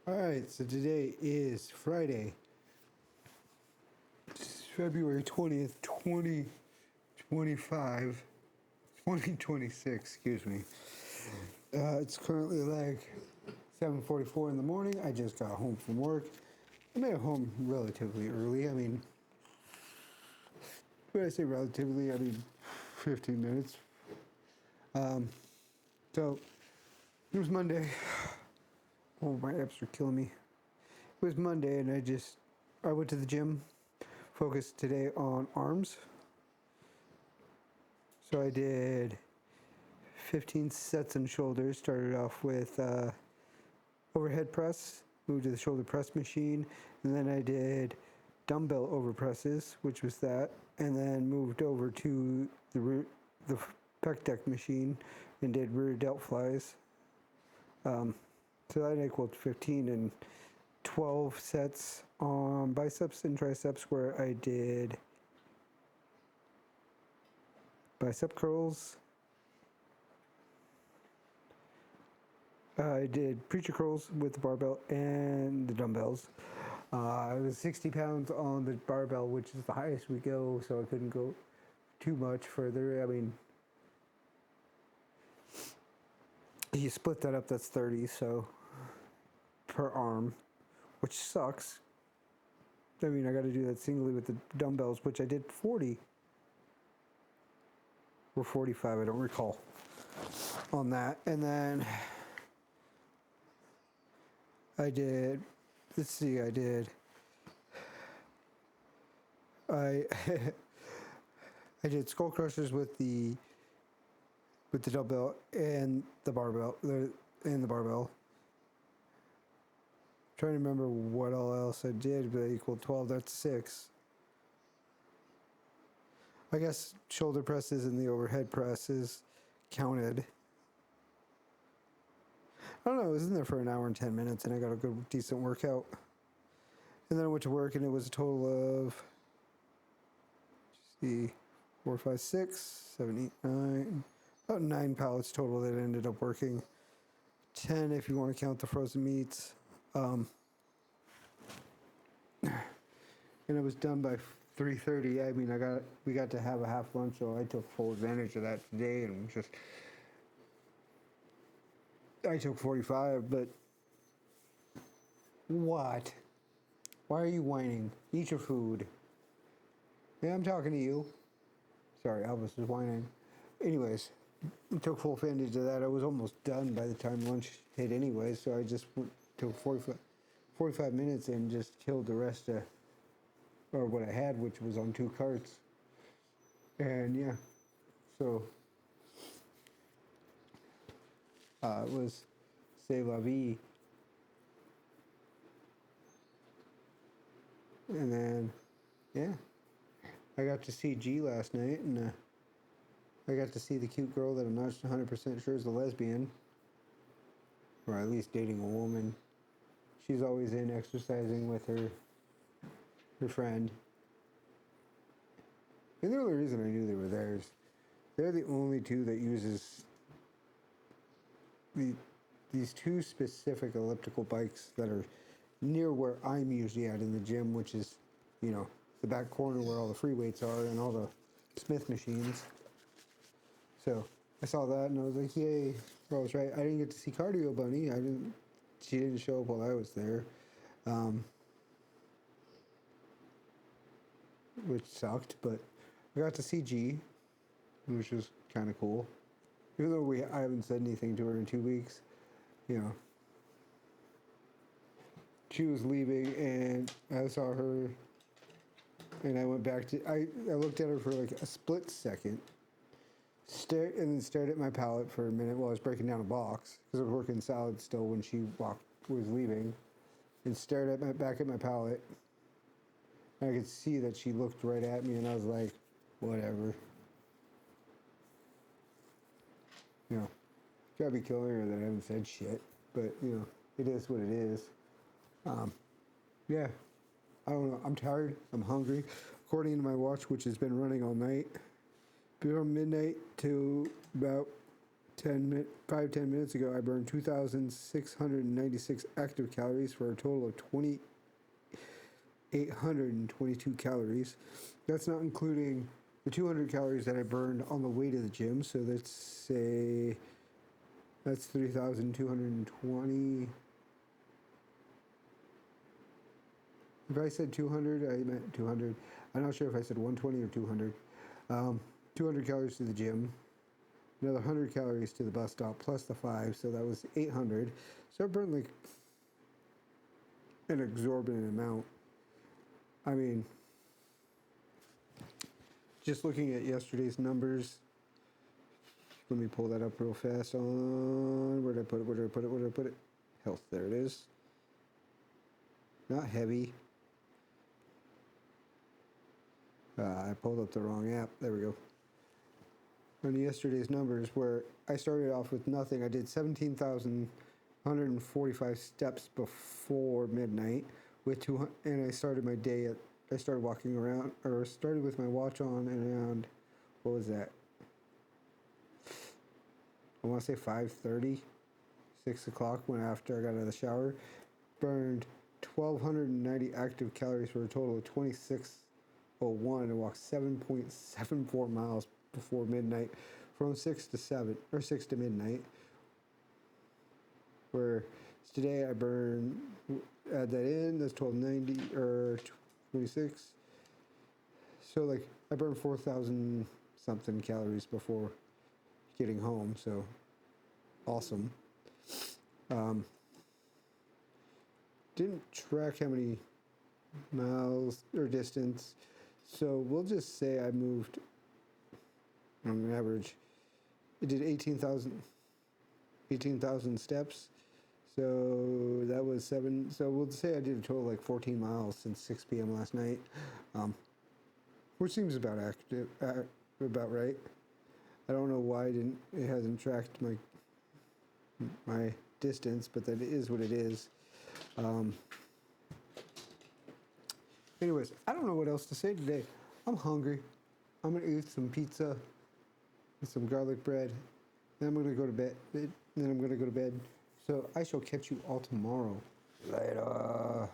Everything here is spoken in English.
All right, so today is Friday, it's February 20th, 2025, 2026, excuse me. It's currently like 7:44 in the morning. I just got home from work. I made it home relatively early. When I say relatively, I mean 15 minutes. So, it was Monday. Oh, my abs are killing me. It was Monday, and I went to the gym, focused today on arms. So I did 15 sets on shoulders. Started off with overhead press, moved to the shoulder press machine, and then I did dumbbell over presses, which was that, and then moved over to the pec deck machine and did rear delt flies. So that equaled 15 and 12 sets on biceps and triceps, where I did bicep curls. I did preacher curls with the barbell and the dumbbells. I was 60 pounds on the barbell, which is the highest we go, so I couldn't go too much further. I mean, you split that up, that's 30, so per arm, which sucks. I mean, I got to do that singly with the dumbbells, which I did 40 or 45, I don't recall, on that. And then I did, let's see, I I did skull crushers with the dumbbell and the barbell, Trying to remember what all else I did, but that equaled 12. That's 6. I guess shoulder presses and the overhead presses counted. I don't know. I was in there for an hour and 10 minutes, and I got a good, decent workout. And then I went to work, and it was a total of, see, 4, 5, 6, 7, 8, 9, about 9 pallets total that ended up working. 10 if you want to count the frozen meats. And it was done by 3:30. I mean, we got to have a half lunch, so I took full advantage of that today, and I took 45. But what? Why are you whining? Eat your food. Yeah, I'm talking to you. Sorry, Elvis is whining. Anyways, I took full advantage of that. I was almost done by the time lunch hit anyway, so I just took 45 minutes and just killed the rest of, or what I had, which was on 2 carts. And yeah, so it was c'est la vie. And then, yeah, I got to see G last night, and I got to see the cute girl that I'm not 100% sure is a lesbian, or at least dating a woman. She's always in exercising with her friend. And the only reason I knew they were there is they're the only two that uses these 2 specific elliptical bikes that are near where I'm usually at in the gym, which is, the back corner where all the free weights are and all the Smith machines. So I saw that and I was like, yay. I was right. I didn't get to see Cardio Bunny. She didn't show up while I was there. Which sucked, but I got to see G, which was kind of cool. Even though I haven't said anything to her in 2 weeks, she was leaving, and I saw her, and I went back to, I looked at her for like a split second, stared at my palate for a minute while I was breaking down a box, because I was working salad still when she was leaving, and stared back at my palate. I could see that she looked right at me, and I was like, whatever. Gotta be killing her that I haven't said shit. But, it is what it is. Yeah. I don't know. I'm tired. I'm hungry. According to my watch, which has been running all night, from midnight to about 10 minutes ago, I burned 2,696 active calories for a total of 2,822 calories. That's not including the 200 calories that I burned on the way to the gym. So let's say that's 3,220. If I said 200, I meant 200. I'm not sure if I said 120 or 200. 200 calories to the gym, another 100 calories to the bus stop, plus the 5, so that was 800. So I burned like an exorbitant amount. I mean, just looking at yesterday's numbers, let me pull that up real fast on, where did I put it? Health, there it is. Not heavy. I pulled up the wrong app. There we go. On yesterday's numbers, where I started off with nothing, I did 17,145 steps before midnight with 200, and I started my day at, I started walking around, or started with my watch on around, what was that? I want to say 5:30, 6 o'clock, when after I got out of the shower. Burned 1,290 active calories for a total of 2601, and walked 7.74 miles before midnight, from 6 to 7 or 6 to midnight. Where today I burn, add that in, that's 1290 or 26. So like I burned 4,000 something calories before getting home. So awesome. Didn't track how many miles or distance. So we'll just say I moved on average. It did 18,000 steps. So that was 7. So we'll say I did a total like 14 miles since 6 p.m. last night, which seems about about right. I don't know why it hasn't tracked my distance, but that is what it is. Anyways, I don't know what else to say today. I'm hungry. I'm gonna eat some pizza and some garlic bread. Then I'm gonna go to bed. Then I'm gonna go to bed. So I shall catch you all tomorrow. Later.